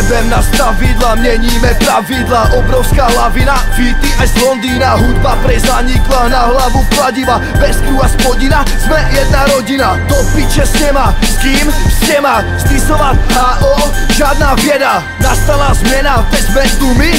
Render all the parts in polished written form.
Jebem na stavidla, měníme pravidla. Obrovská lavina, feety až z Londýna. Hudba prej zanikla, na hlavu kladiva. Bez crew a spodina, jsme jedna rodina. Do piče s něma, s kým? S těma. Stisovat HO, žádná věda. Nastala změna, teď jsme tu my.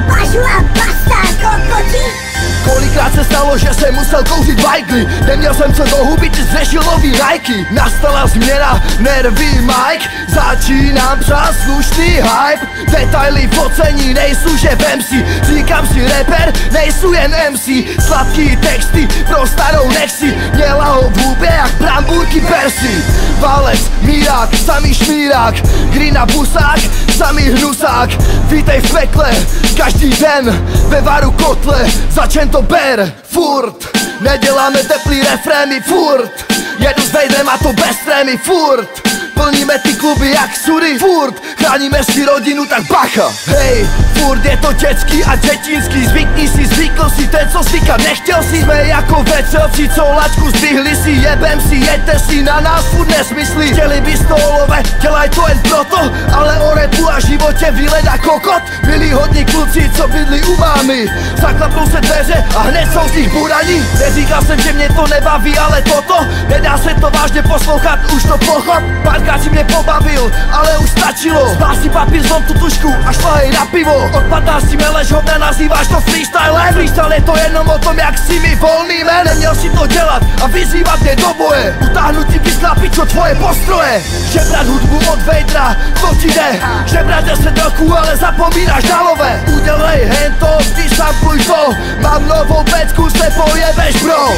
Bažu a pasta, kokoti. Kolikrát se stalo, že jsem musel kouřit bajkly. Neměl jsem co do huby, ty zřešil nový Nike. Nastala změna, nervy Mike. Začínám psát slušný hype. Detaily v ocení, nejsou že v MC. Říkám si rapper, nejsou jen MC. Sladký texty pro starou nechci. Měla ho v hubě jak brambůrky Persi. Válec, mírák, samý šmírák. Hry na busák, samý hnusák. Vítej v pekle, každý den ve varu kotle. Začen to ber, furt. Neděláme teplý refrémy, furt. Jedu s Vaderem a to bez trémy, furt. Plníme ty kluby jak sudy, furt. Chráníme si rodinu, tak bacha. Hej, furt je to dětský a dětinský. Zvykni si, zvykl si, ten co stykat nechtěl si. Jsme jako vecelci, co laťku zdvihli si. Jebem si, jeďte si, na nás furt nesmysli. Chtěli by stolové, dělaj to jen proto. Ale o repu a životě vyleda kokot. Byli hodní kluci, co bydli u mámy. Zaklapnou se dveře a hned jsou z nich buraní. Neříkal jsem, že mě to nebaví, ale toto nedá se to vážně poslouchat, už to pochop. Párkrát si mě pobavil, ale už stačilo. Zbáš si papír, zlom tu tušku a šlahej na pivo. Od 15 meleš hovna, nazýváš to freestylem. Freestyle je to jenom o tom, jak si mi volný men. Neměl si to dělat a vyzývat mě do boje. Utáhnu ti písla, pičo, tvoje postroje. Žebrat hudbu od Vadera, to ti jde. Žebrat 10 roků, ale zapomínáš na love. Udělej hento, ty sampluj to. Mám novou pecku, se pojebeš bro.